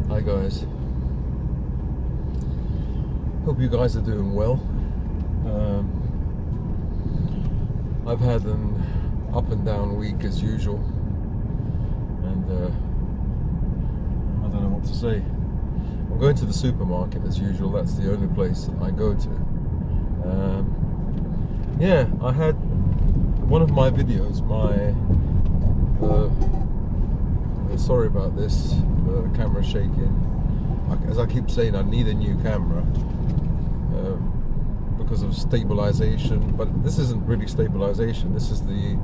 Hi guys, hope you guys are doing well. I've had an up and down week as usual, and I don't know what to say. I'm going to the supermarket as usual. That's the only place I go to. Yeah, I had one of my videos, sorry about this, the camera's shaking. As I keep saying, I need a new camera because of stabilization, but this isn't really stabilization. This is the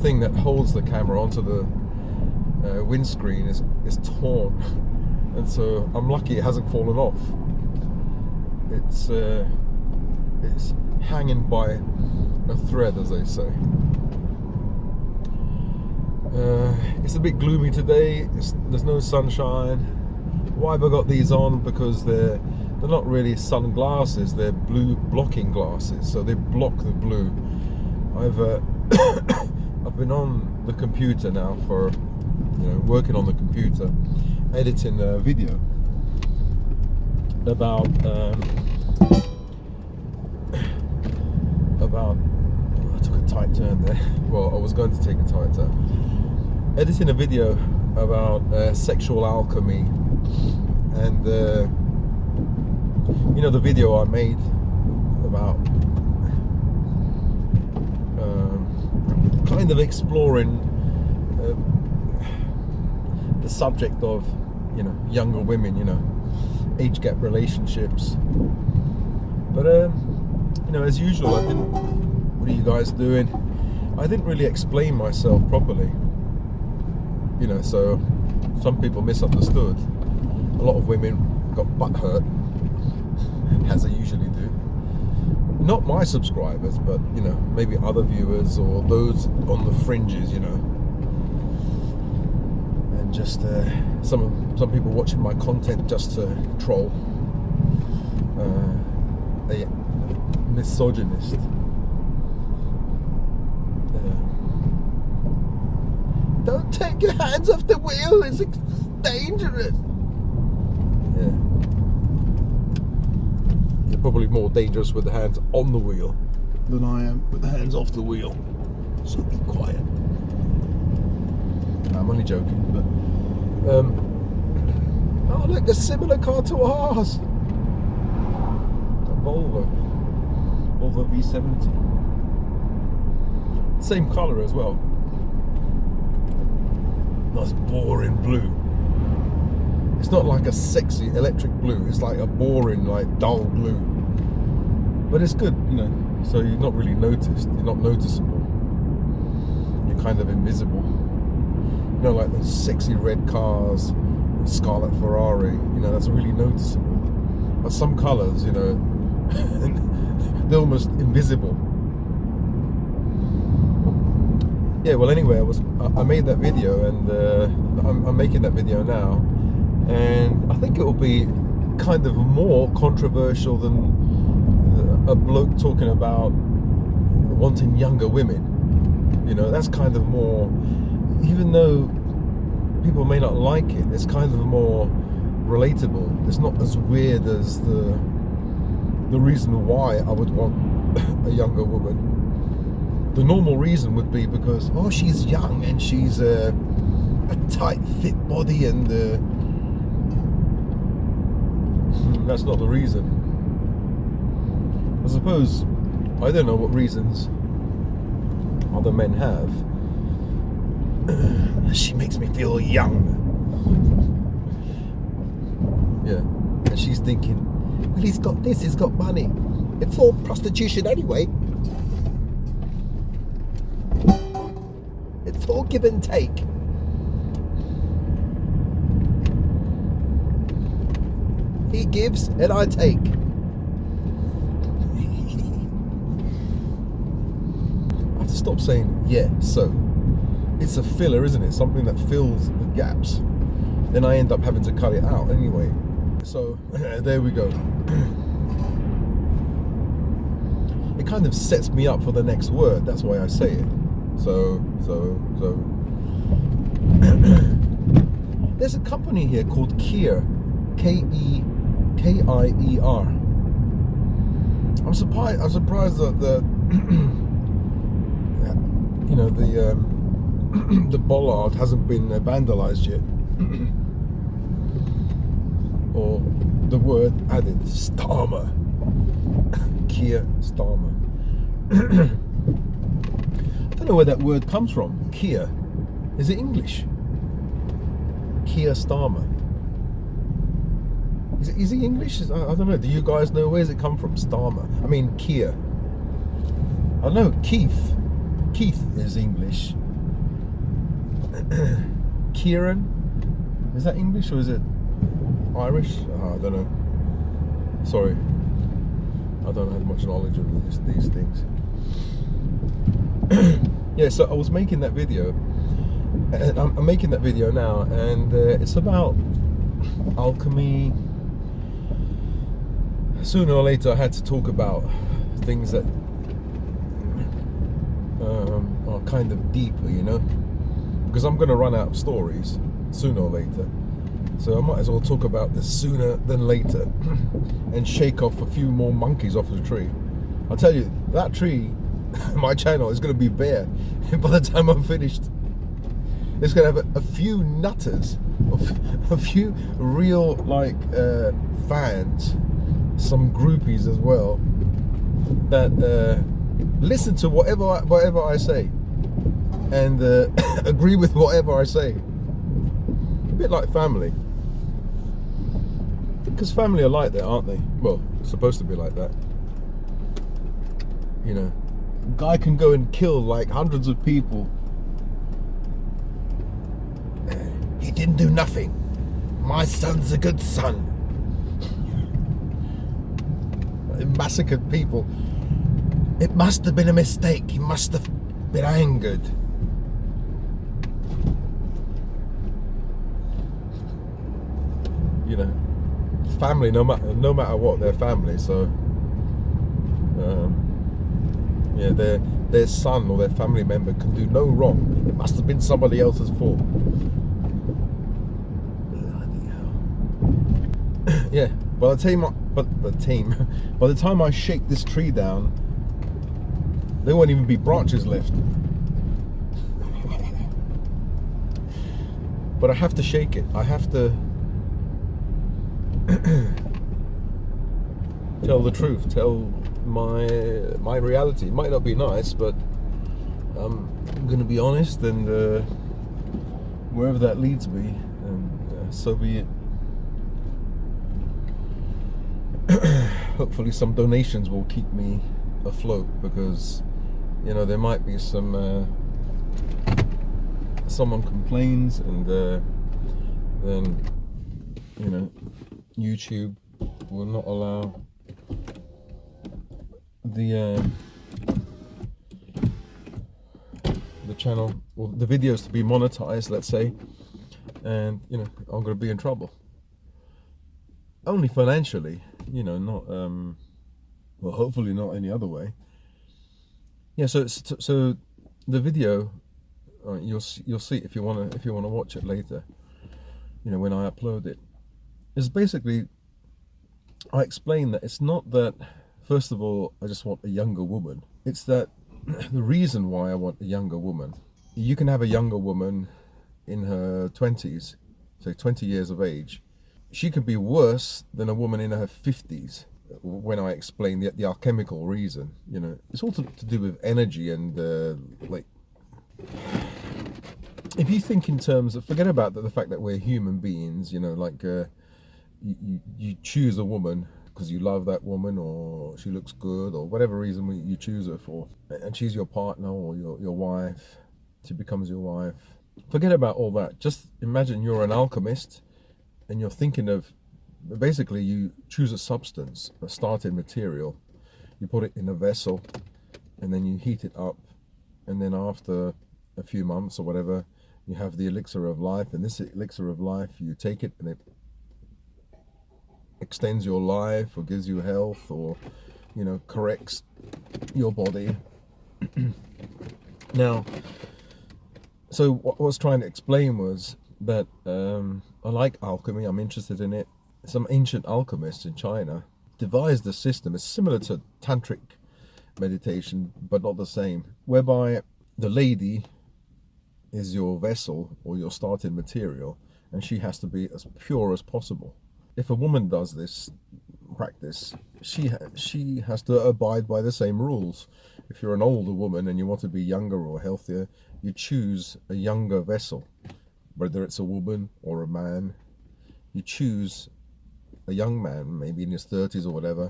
thing that holds the camera onto the windscreen is torn, and so I'm lucky it hasn't fallen off. It's hanging by a thread, as they say. It's a bit gloomy today. There's no sunshine. Why have I got these on? Because they're not really sunglasses. They're blue blocking glasses, so they block the blue. I've been on the computer now for, working on the computer, editing a video about I took a tight turn there. Well, I was going to take a tight turn. Editing a video about sexual alchemy, and the video I made about kind of exploring the subject of younger women, age gap relationships. But as usual, what are you guys doing? I didn't really explain myself properly. So some people misunderstood. A lot of women got butthurt, as they usually do. Not my subscribers, but maybe other viewers or those on the fringes, and just some people watching my content just to troll. A misogynist. Don't take your hands off the wheel, it's dangerous. Yeah. You're probably more dangerous with the hands on the wheel than I am with the hands off the wheel. So be quiet. I'm only joking, but oh look, a similar car to ours. A Volvo V70. Same colour as well. Nice boring blue. It's not like a sexy electric blue. It's like a boring, like dull blue. But it's good, so you're not really noticed. You're not noticeable. You're kind of invisible. Like those sexy red cars, Scarlet Ferrari. That's really noticeable. But some colours, they're almost invisible. Yeah, well, anyway, I made that video, and I'm making that video now, and I think it will be kind of more controversial than a bloke talking about wanting younger women. That's kind of more, even though people may not like it, it's kind of more relatable. It's not as weird as the reason why I would want a younger woman. The normal reason would be because, she's young and she's a tight, fit body, and that's not the reason. I suppose, I don't know what reasons other men have. She makes me feel young. Yeah, and she's thinking, well, he's got this, he's got money. It's all prostitution anyway. It's all give and take. He gives and I take. I have to stop saying yeah, so. It's a filler, isn't it? Something that fills the gaps. Then I end up having to cut it out anyway. So there we go. It kind of sets me up for the next word. That's why I say it. So There's a company here called Kier, K-E-K-I-E-R. I'm surprised that the you know, the the bollard hasn't been vandalized yet, or the word added, Starmer. Keir Starmer. I don't know where that word comes from. Keir. Is it English? Keir Starmer. Is he English? I don't know. Do you guys know, where does it come from? Starmer. I mean Keir. I know Keith. Keith is English. Kieran. Is that English or is it Irish? Oh, I don't know. Sorry. I don't have much knowledge of these things. Yeah, so I was making that video, and I'm making that video now, and it's about alchemy. Sooner or later I had to talk about things that are kind of deeper, you know, because I'm going to run out of stories sooner or later. So I might as well talk about this sooner than later and shake off a few more monkeys off the tree. I'll tell you, that tree, my channel, is going to be bare by the time I'm finished. It's going to have a few nutters, a few real fans, some groupies as well, that listen to whatever I say and agree with whatever I say. A bit like family. Because family are like that, aren't they? Well, supposed to be like that. You know, a guy can go and kill like hundreds of people. He didn't do nothing. My son's a good son. He massacred people. It must have been a mistake. He must have been angered. You know, family, no matter what, they're family. So yeah, their son or their family member can do no wrong. It must have been somebody else's fault. Bloody hell. Yeah, by the time I shake this tree down, there won't even be branches left. But I have to shake it. I have to tell the truth, tell my reality. It might not be nice, but I'm gonna be honest, and wherever that leads me, and so be it. Hopefully some donations will keep me afloat, because you know, there might be some someone complains, and then you know, YouTube will not allow the channel or the videos to be monetized, let's say, and you know, I'm going to be in trouble. Only financially, you know, not well, hopefully not any other way. Yeah, so the video, you'll see if you want to watch it later, you know, when I upload it, is basically, I explain that it's not that, first of all, I just want a younger woman. It's that the reason why I want a younger woman, you can have a younger woman in her 20s, say 20 years of age. She can be worse than a woman in her 50s. When I explain the alchemical reason, you know, it's all to do with energy and like, if you think in terms of, forget about the fact that we're human beings, you know, like you choose a woman because you love that woman, or she looks good, or whatever reason you choose her for, and she's your partner or your wife. She becomes your wife. Forget about all that. Just imagine you're an alchemist and you're thinking of, basically you choose a substance, a starting material, you put it in a vessel, and then you heat it up, and then after a few months or whatever, you have the elixir of life, and this elixir of life, you take it and it extends your life, or gives you health, or, you know, corrects your body. Now, so what I was trying to explain was that I like alchemy, I'm interested in it. Some ancient alchemists in China devised a system. It's similar to tantric meditation, but not the same, whereby the lady is your vessel or your starting material, and she has to be as pure as possible. If a woman does this practice, she has to abide by the same rules. If you're an older woman and you want to be younger or healthier, you choose a younger vessel, whether it's a woman or a man. You choose a young man, maybe in his 30s or whatever.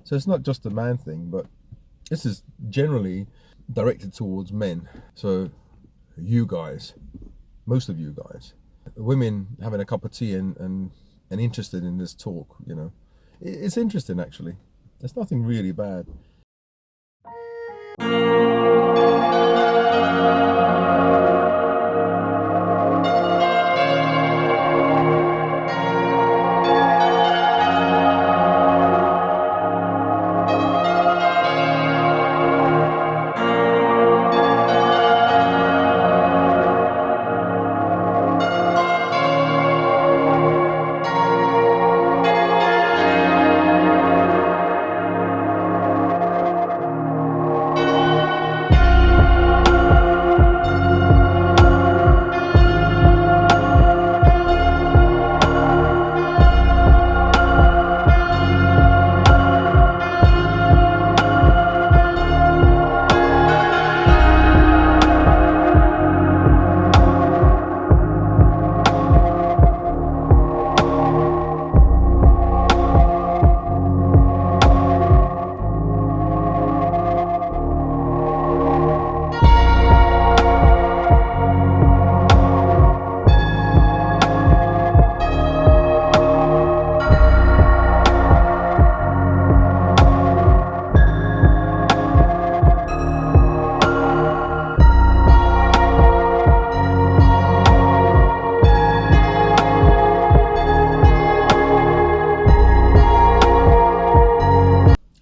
So it's not just a man thing, but this is generally directed towards men. So you guys, most of you guys, women having a cup of tea and interested in this talk, you know, it's interesting actually. There's nothing really bad.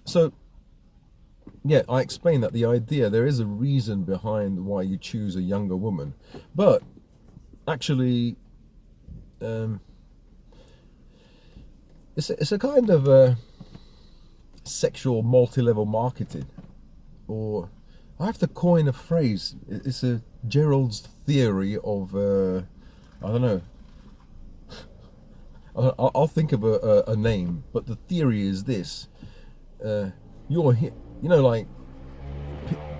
So yeah, I explained that the idea, there is a reason behind why you choose a younger woman, but actually it's a kind of a sexual multi-level marketing, or I have to coin a phrase. It's a Gerald's theory of I don't know. I'll think of a name, but the theory is this: you're here, you know, like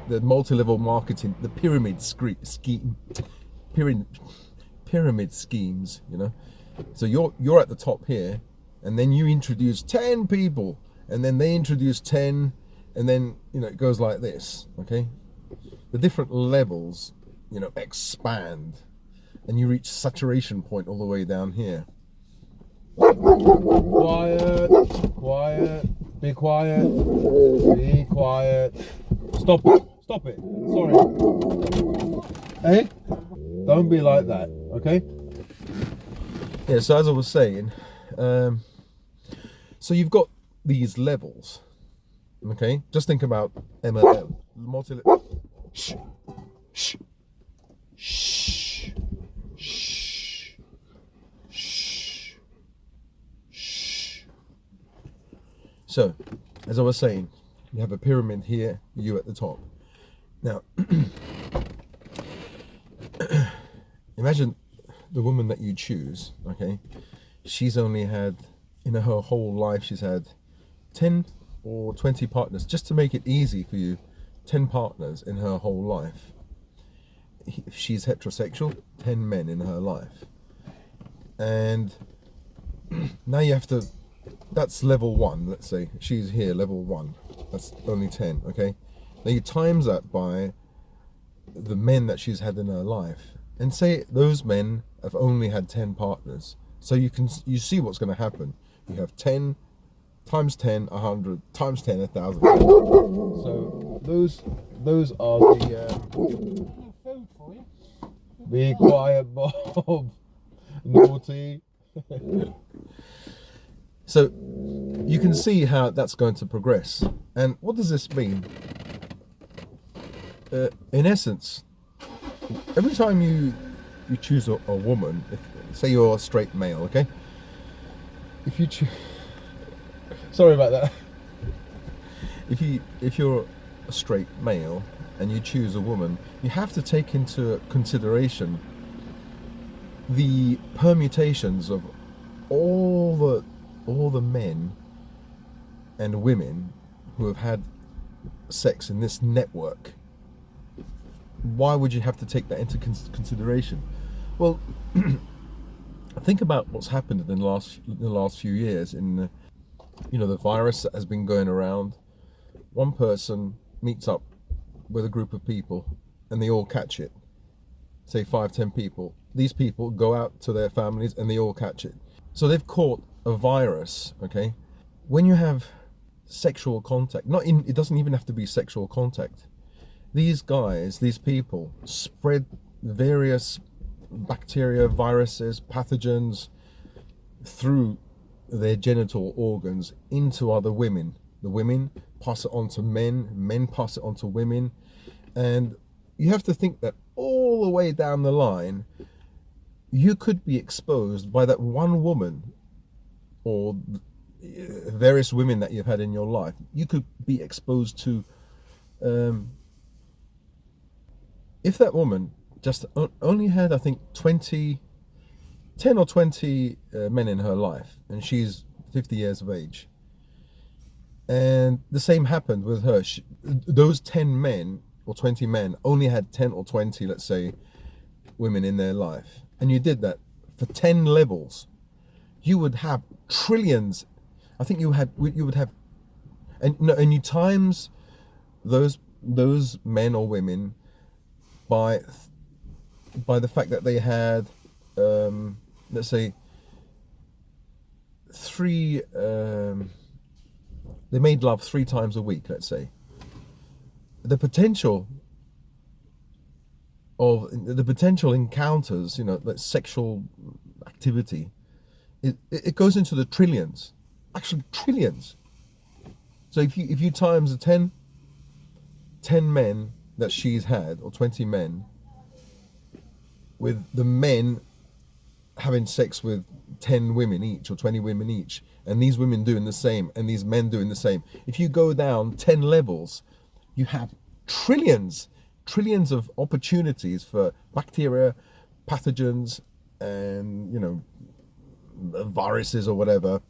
the multi-level marketing, the pyramid scheme, pyramid schemes, you know. So you're at the top here, and then you introduce 10 people, and then they introduce 10, and then, you know, it goes like this. Okay, the different levels, you know, expand, and you reach saturation point all the way down here. Quiet, quiet, be quiet, be quiet. Stop it, stop it. Sorry. Hey, don't be like that, okay? Yeah, so as I was saying, so you've got these levels, okay? Just think about MLM. Shh, shh, shh, shh, shh, shh. So, as I was saying, you have a pyramid here, you at the top. Now, imagine the woman that you choose, okay? She's only had, in her whole life, she's had 10 or 20 partners. Just to make it easy for you, 10 partners in her whole life. If she's heterosexual, 10 men in her life. And now you have to, that's level 1, let's say. She's here, level 1. That's only 10, okay? Now you times that by the men that she's had in her life, and say those men have only had 10 partners. So you see what's going to happen. You have 10 times 10, 100 times 10, 1,000. So those are the. Be quiet, Bob. Naughty. So you can see how that's going to progress. And what does this mean? In essence, every time you choose a woman, say you're a straight male, okay? If you sorry about that. If you're a straight male and you choose a woman, you have to take into consideration the permutations of all the men and women who have had sex in this network. Why would you have to take that into consideration? Well, think about what's happened in the last few years. In the virus that has been going around. One person meets up with a group of people and they all catch it. Say 5-10 people. These people go out to their families and they all catch it. So they've caught a virus, okay? When you have sexual contact, it doesn't even have to be sexual contact. These people spread various bacteria, viruses, pathogens through their genital organs into other women. The women pass it on to men, men pass it on to women, and you have to think that all the way down the line, you could be exposed by that one woman or various women that you've had in your life. You could be exposed to, if that woman just only had, I think, 10 or 20 men in her life, and she's 50 years of age. And the same happened with her. Those 10 men or 20 men only had 10 or 20, let's say, women in their life. And you did that for 10 levels. You would have trillions. I think you would have, and you times those men or women by the fact that they had, let's say, they made love 3 times a week, let's say. The potential encounters, like sexual activity, it goes into the trillions, actually trillions. So if you times the 10 men that she's had, or 20 men, with the men having sex with 10 women each or 20 women each, and these women doing the same and these men doing the same, if you go down 10 levels, you have trillions of opportunities for bacteria, pathogens, and viruses or whatever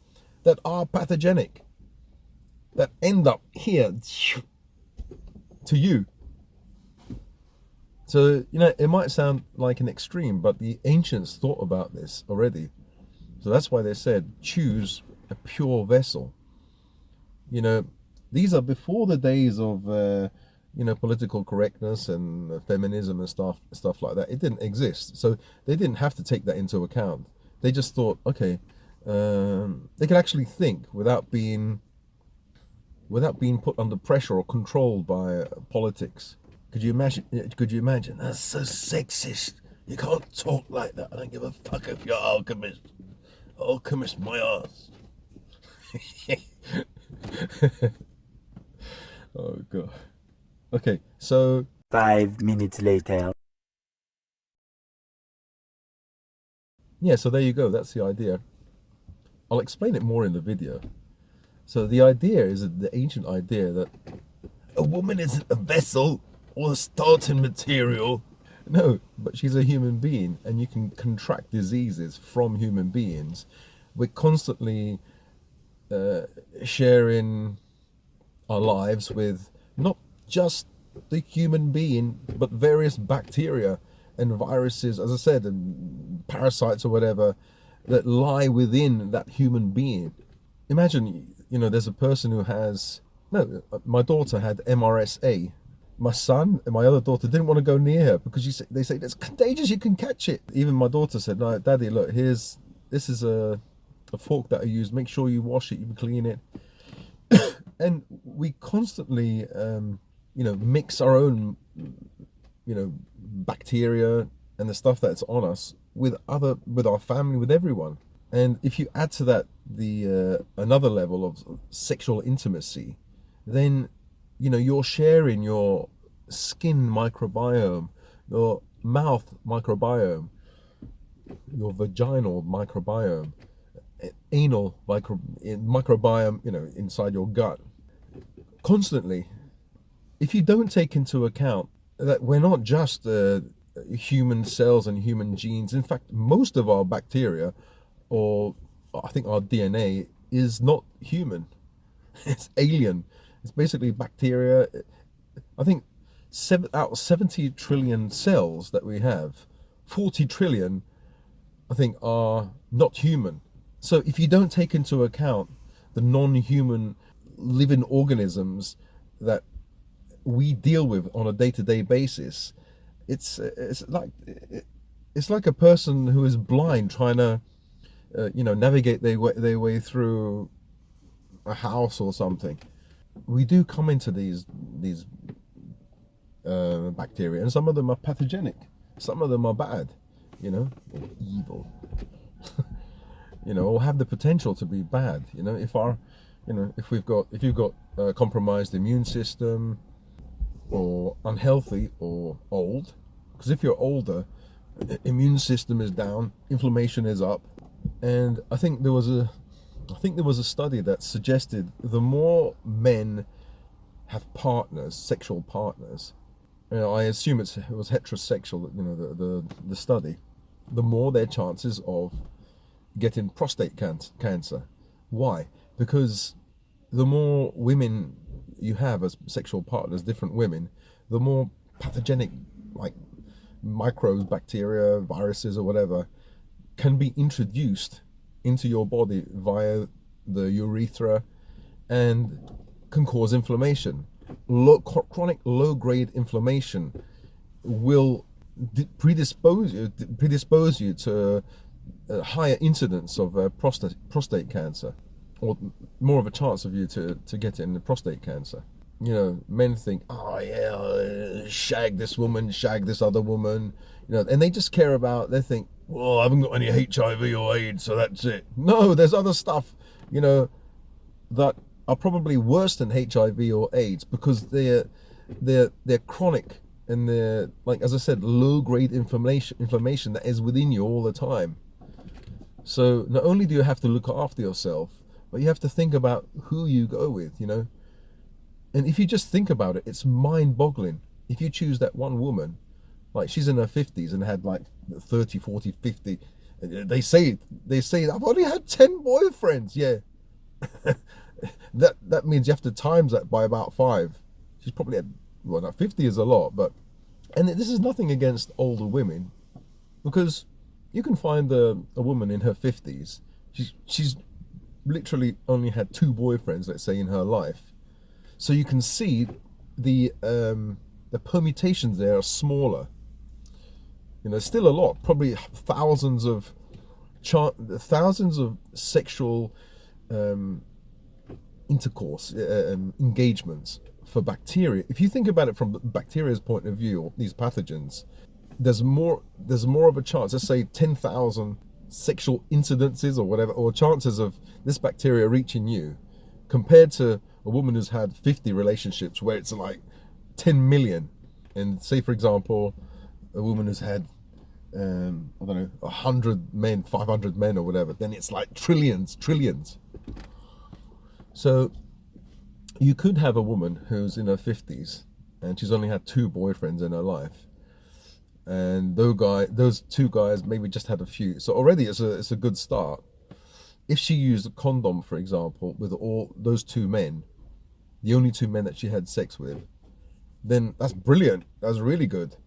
that are pathogenic, that end up here to you. So, it might sound like an extreme, but the ancients thought about this already. So that's why they said, choose a pure vessel. These are before the days of, political correctness and feminism and stuff like that. It didn't exist. So they didn't have to take that into account. They just thought, okay, they could actually think without being put under pressure or controlled by politics. Could you imagine? That's so sexist. You can't talk like that. I don't give a fuck if you're alchemist. Alchemist my ass. Oh god. Okay, so 5 minutes later. Yeah, so there you go. That's the idea. I'll explain it more in the video. So the idea is the ancient idea that a woman isn't a vessel or a starting material. No, but she's a human being, and you can contract diseases from human beings. We're constantly sharing our lives with not just the human being, but various bacteria and viruses, as I said, and parasites or whatever that lie within that human being. Imagine, there's a person who has, my daughter had MRSA. My son and my other daughter didn't want to go near her because they say it's contagious, you can catch it. Even my daughter said, no, Daddy, look, this is a fork that I use. Make sure you wash it, you clean it. And we constantly, mix our own, bacteria and the stuff that's on us with our family, with everyone. And if you add to that another level of sexual intimacy, then you're sharing your skin microbiome, your mouth microbiome, your vaginal microbiome, anal microbiome, inside your gut, constantly. If you don't take into account that we're not just human cells and human genes, in fact, most of our bacteria, or I think our DNA, is not human. It's alien. It's basically bacteria. I think out of 70 trillion cells that we have, 40 trillion, I think, are not human. So if you don't take into account the non-human living organisms that we deal with on a day-to-day basis, it's like a person who is blind trying to navigate their way through a house or something. We do come into these bacteria, and some of them are pathogenic, some of them are bad, or evil, or have the potential to be bad. If you've got a compromised immune system, or unhealthy, or old, because if you're older, immune system is down, inflammation is up. And I think there was a study that suggested the more men have partners, sexual partners, I assume it was heterosexual, the study, the more their chances of getting prostate cancer. Why? Because the more women you have as sexual partners, different women, the more pathogenic, like microbes, bacteria, viruses, or whatever, can be introduced into your body via the urethra and can cause inflammation. Chronic low-grade inflammation will predispose you to a higher incidence of prostate cancer, or more of a chance of you to get in the prostate cancer. Men think, oh yeah, shag this woman, shag this other woman, and they just care about, they think, well, I haven't got any HIV or AIDS, so that's it. No, there's other stuff, that are probably worse than HIV or AIDS, because they're chronic, and they're, like, as I said, low-grade inflammation that is within you all the time. So not only do you have to look after yourself, but you have to think about who you go with, And if you just think about it, it's mind-boggling. If you choose that one woman, like she's in her 50s and had like 30, 40, 50, they say I've only had 10 boyfriends. Yeah. that means you have to times that by about 5. She's probably had, well, now 50 is a lot, but, and this is nothing against older women, because you can find a woman in her 50s, she's literally only had 2 boyfriends, let's say, in her life. So you can see the permutations there are smaller. Still a lot, probably thousands of sexual intercourse, engagements for bacteria. If you think about it from bacteria's point of view, or these pathogens, there's more of a chance, let's say 10,000 sexual incidences or whatever, or chances of this bacteria reaching you, compared to a woman who's had 50 relationships, where it's like 10 million. And say, for example, a woman who's had I don't know, 100 men, 500 men, or whatever, then it's like trillions. So you could have a woman who's in her 50s and she's only had 2 boyfriends in her life, and those 2 guys maybe just had a few. So already it's a good start. If she used a condom, for example, with all those 2 men, the only 2 men that she had sex with, then that's brilliant. That's really good.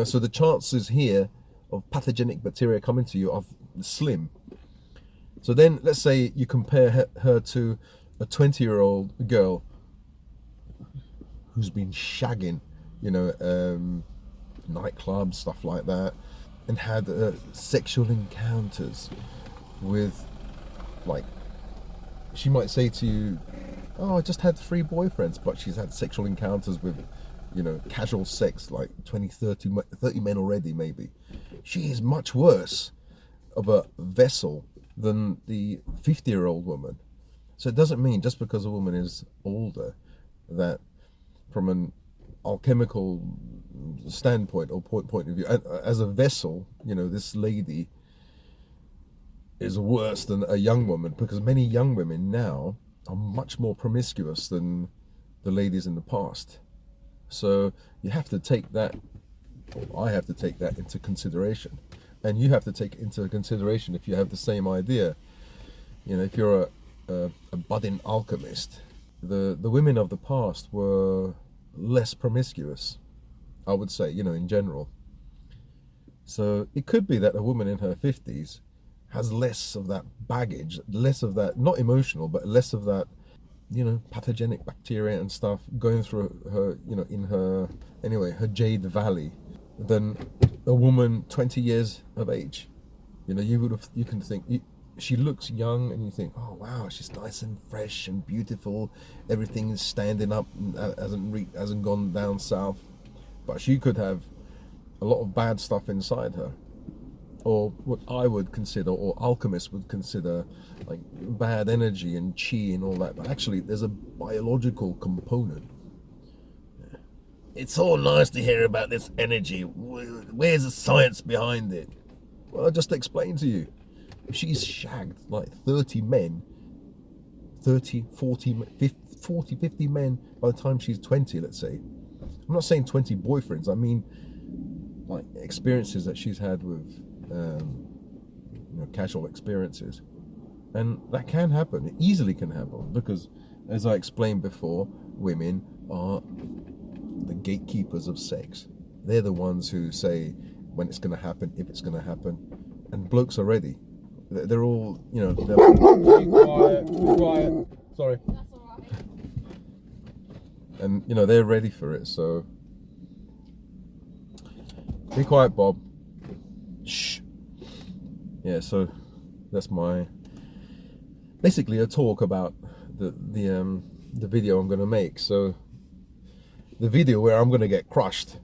So the chances here of pathogenic bacteria coming to you are slim. So then let's say you compare her to a 20-year-old girl who's been shagging, nightclubs, stuff like that, and had sexual encounters with, like, she might say to you, oh, I just had 3 boyfriends, but she's had sexual encounters with, casual sex, like 20, 30 men already, maybe. She is much worse of a vessel than the 50-year-old woman. So it doesn't mean just because a woman is older that, from an alchemical standpoint or point of view, as a vessel, this lady is worse than a young woman, because many young women now are much more promiscuous than the ladies in the past. So you have to take that, or I have to take that into consideration, and you have to take into consideration if you have the same idea. You know, if you're a budding alchemist, the women of the past were less promiscuous, I would say, you know, in general. So it could be that a woman in her 50s has less of that baggage, less of that, not emotional, but less of that, you know, pathogenic bacteria and stuff going through her, you know, in her, anyway, her jade valley, than a woman 20 years of age. You know, you can think, she looks young, and you think, oh wow, she's nice and fresh and beautiful, everything is standing up, hasn't gone down south. But she could have a lot of bad stuff inside her, or what I would consider, or alchemists would consider, like bad energy and chi and all that. But actually there's a biological component. It's all nice to hear about this energy. Where's the science behind it? Well, I just explained to you. She's shagged like 30 men, 30, 40, 50 men by the time she's 20, let's say. I'm not saying 20 boyfriends, I mean like experiences that she's had with you know, casual experiences. And that can happen, it easily can happen, because as I explained before, women are the gatekeepers of sex. They're the ones who say when it's going to happen, if it's going to happen, and blokes are ready. They're all, you know, they're be quiet, sorry. That's all right. And, you know, they're ready for it, so be quiet, Bob. Shh. Yeah, so that's basically a talk about the video I'm going to make. So the video where I'm going to get crushed.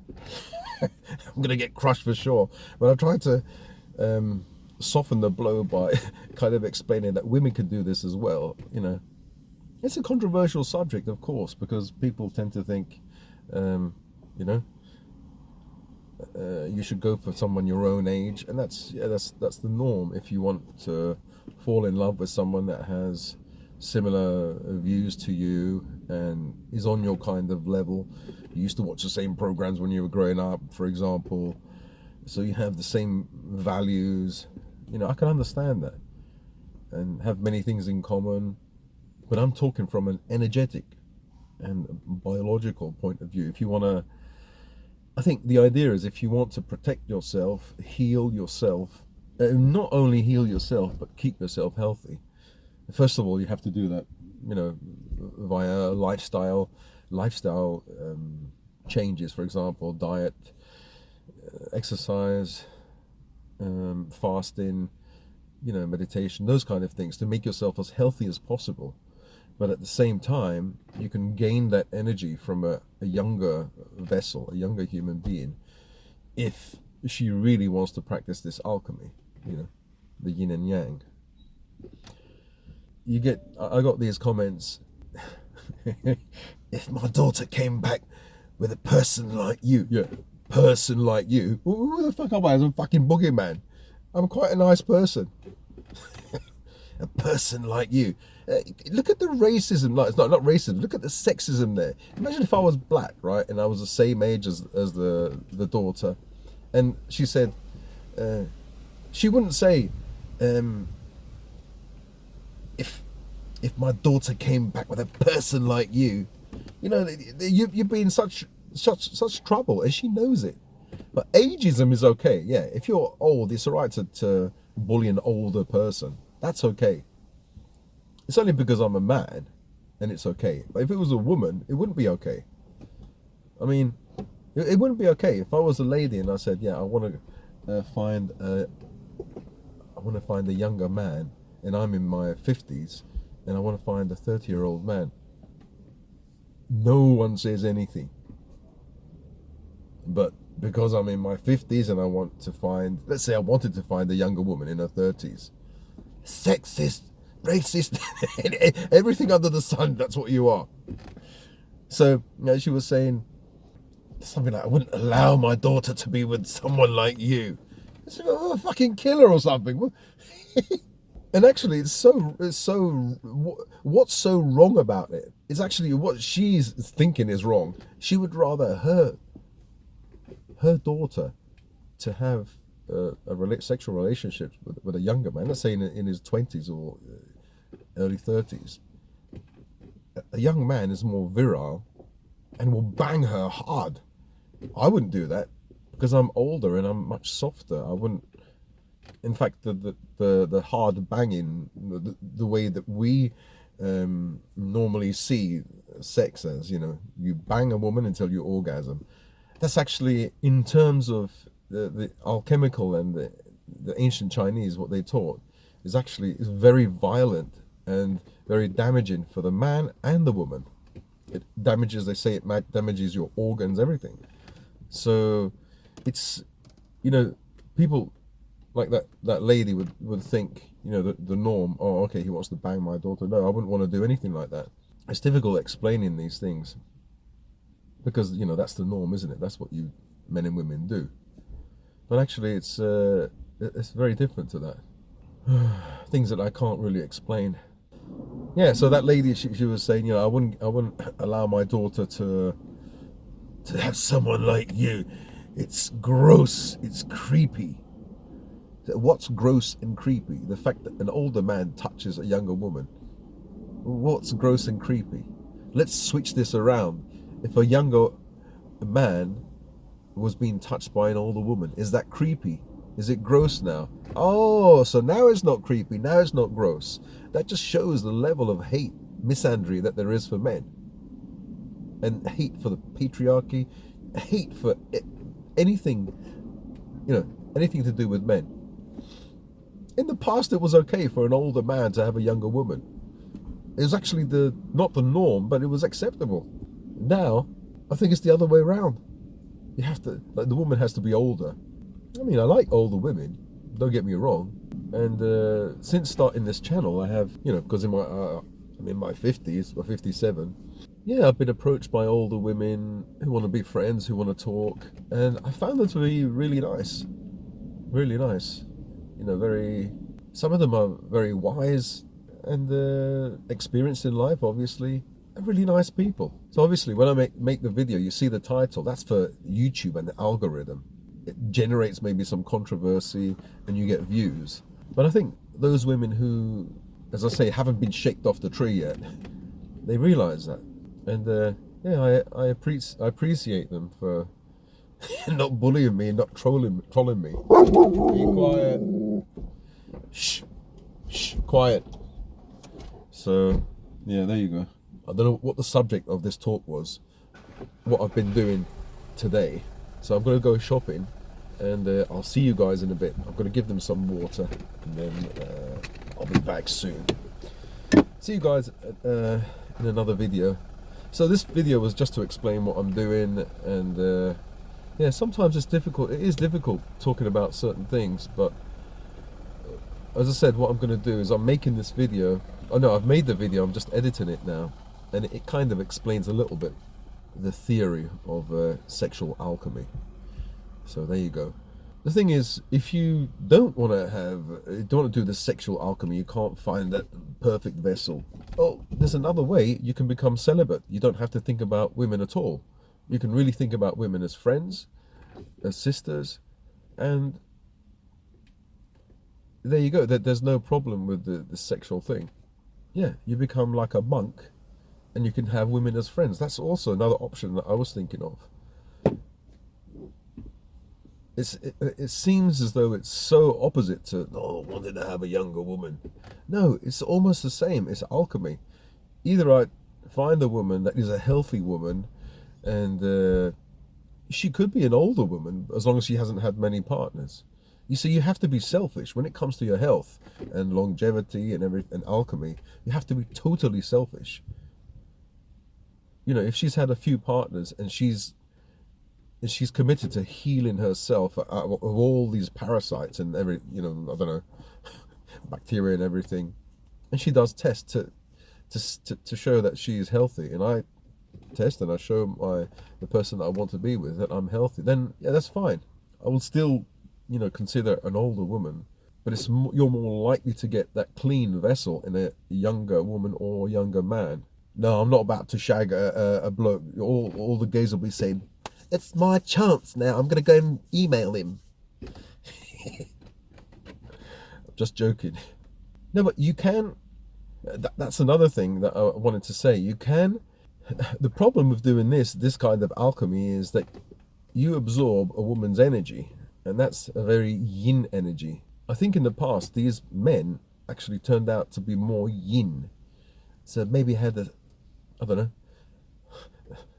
I'm going to get crushed for sure. But I tried to soften the blow by kind of explaining that women can do this as well. You know, it's a controversial subject, of course, because people tend to think, you know, you should go for someone your own age, and that's the norm. If you want to fall in love with someone that has similar views to you and is on your kind of level, you used to watch the same programs when you were growing up, for example, so you have the same values, you know, I can understand that and have many things in common. But I'm talking from an energetic and biological point of view. If you want to, I think the idea is, if you want to protect yourself, heal yourself, not only heal yourself, but keep yourself healthy. First of all, you have to do that, you know, via lifestyle changes, for example, diet, exercise, fasting, you know, meditation, those kind of things, to make yourself as healthy as possible. But at the same time, you can gain that energy from a younger vessel, a younger human being, if she really wants to practice this alchemy, you know, the yin and yang. I got these comments, if my daughter came back with a person like you, person like you, who the fuck am I? I'm a fucking boogeyman. I'm quite a nice person. A person like you. Look at the racism. Like, it's not racism. Look at the sexism there. Imagine if I was black, right, and I was the same age as the daughter, and she said, she wouldn't say, if my daughter came back with a person like you, you know, you'd be in such trouble, and she knows it. But ageism is okay. Yeah, if you're old, it's all right to bully an older person. That's okay. It's only because I'm a man, and it's okay. But if it was a woman, it wouldn't be okay. I mean, it wouldn't be okay if I was a lady and I said, yeah, I want to find a younger man, and I'm in my 50s, and I want to find a 30-year-old man. No one says anything. But because I'm in my 50s and I want to find, let's say I wanted to find a younger woman in her 30s, sexist, racist, everything under the sun, that's what you are. So, you know, she was saying something like, I wouldn't allow my daughter to be with someone like you. I said, oh, fucking kill her or something. And actually, what's so wrong about it? It's actually what she's thinking is wrong. She would rather her daughter to have sexual relationships with a younger man, let's say in his 20s or early 30s. A young man is more virile and will bang her hard. I wouldn't do that because I'm older and I'm much softer. I wouldn't. In fact, the hard banging, the way that we normally see sex as, you bang a woman until you orgasm. That's actually, in terms of the alchemical and the ancient Chinese, what they taught is very violent and very damaging for the man and the woman. It damages, they say it damages your organs, everything. So it's, people like that lady would think, the norm, oh, okay, he wants to bang my daughter. No, I wouldn't want to do anything like that. It's difficult explaining these things because, that's the norm, isn't it? That's what you men and women do. But actually, it's very different to that. Things that I can't really explain. Yeah, so that lady, she was saying, I wouldn't allow my daughter to have someone like you. It's gross. It's creepy. What's gross and creepy? The fact that an older man touches a younger woman. What's gross and creepy? Let's switch this around. If a younger man was being touched by an older woman, is that creepy? Is it gross now? Oh, so now it's not creepy. Now it's not gross. That just shows the level of hate, misandry that there is for men. And hate for the patriarchy, hate for anything, anything to do with men. In the past, it was okay for an older man to have a younger woman. It was actually not the norm, but it was acceptable. Now, I think it's the other way around. You have to, the woman has to be older. I mean, I like older women, don't get me wrong. And since starting this channel, I have, because I'm in my 50s, or 57. Yeah, I've been approached by older women who want to be friends, who want to talk. And I found them to be really nice. Really nice. Some of them are very wise and experienced in life, obviously. They're really nice people. So obviously, when I make the video, you see the title, that's for YouTube and the algorithm. It generates maybe some controversy and you get views. But I think those women who, as I say, haven't been shaked off the tree yet, they realize that. And yeah, I appreciate them for not bullying me, not trolling me. Be quiet. Shh. Shh. Quiet. So, yeah, there you go. I don't know what the subject of this talk was, what I've been doing today. So I'm going to go shopping and I'll see you guys in a bit. I'm going to give them some water and then I'll be back soon. See you guys in another video. So this video was just to explain what I'm doing, and yeah, sometimes it's difficult. It is difficult talking about certain things, but as I said, what I'm going to do is I'm making this video. Oh no, I've made the video, I'm just editing it now, and it kind of explains a little bit the theory of sexual alchemy. So there you go. The thing is, if you don't want to do the sexual alchemy, you can't find that perfect vessel. Oh, there's another way. You can become celibate. You don't have to think about women at all. You can really think about women as friends, as sisters, and there you go. There's no problem with the sexual thing. Yeah, you become like a monk, and you can have women as friends. That's also another option that I was thinking of. It seems as though it's so opposite to, wanting to have a younger woman. No, it's almost the same. It's alchemy. Either I find a woman that is a healthy woman, and she could be an older woman as long as she hasn't had many partners. You see, you have to be selfish when it comes to your health and longevity and alchemy. You have to be totally selfish. If she's had a few partners and she's committed to healing herself of all these parasites and I don't know, bacteria and everything, and she does tests to show that she is healthy, and I test and I show the person that I want to be with that I'm healthy, then yeah, that's fine. I will still consider an older woman but you're more likely to get that clean vessel in a younger woman or younger man. No, I'm not about to shag a bloke. All the gays will be saying, it's my chance now, I'm going to go and email him. I'm just joking. No, but you can, that's another thing that I wanted to say. You can, the problem with doing this kind of alchemy is that you absorb a woman's energy, and that's a very yin energy. I think in the past, these men actually turned out to be more yin. So maybe had I don't know,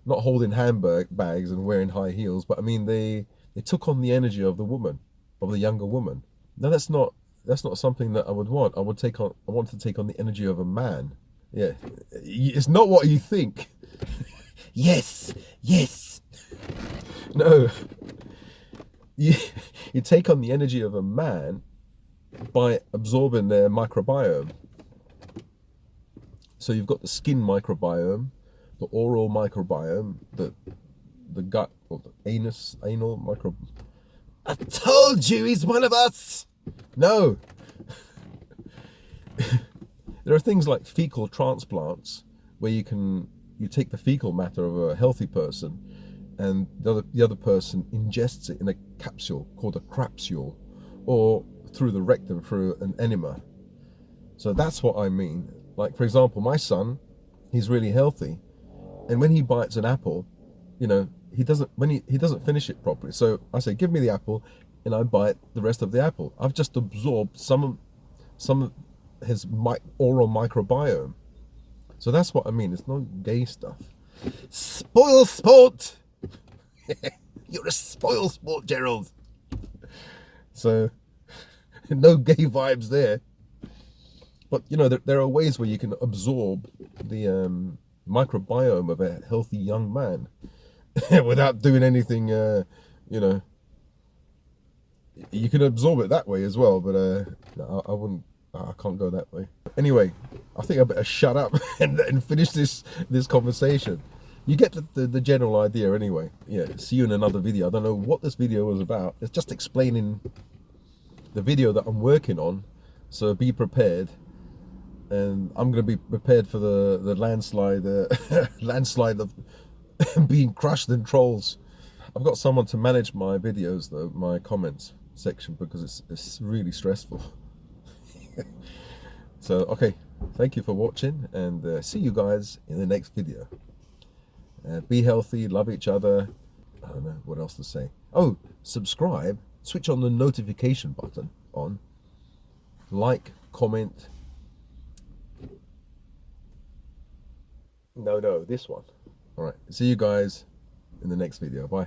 not holding handbags and wearing high heels, but I mean, they took on the energy of the woman, of the younger woman. Now that's not something that I would want. I want to take on the energy of a man. Yeah, it's not what you think. Yes, yes. No, you take on the energy of a man by absorbing their microbiome. So you've got the skin microbiome, the oral microbiome, the gut or the anal microbiome. I told you he's one of us. No. There are things like fecal transplants where you take the fecal matter of a healthy person, and the other person ingests it in a capsule called a crapsule, or through the rectum through an enema. So that's what I mean. Like, for example, my son, he's really healthy, and when he bites an apple, you know, he doesn't finish it properly. So I say, give me the apple, and I bite the rest of the apple. I've just absorbed some of his oral microbiome. So that's what I mean. It's not gay stuff. Spoil sport. You're a spoil sport, Gerald. So no gay vibes there. But you know, there are ways where you can absorb the microbiome of a healthy young man without doing anything. You know, you can absorb it that way as well. But I wouldn't. I can't go that way. Anyway, I think I better shut up and finish this conversation. You get the general idea anyway. Yeah, see you in another video. I don't know what this video was about. It's just explaining the video that I'm working on. So be prepared. And I'm going to be prepared for the landslide, landslide of being crushed in trolls. I've got someone to manage my videos though, my comments section, because it's really stressful. So, okay, thank you for watching, and see you guys in the next video. Be healthy, love each other. I don't know what else to say. Oh, subscribe, switch on the notification button on, like, comment. No, this one. All right, see you guys in the next video. Bye.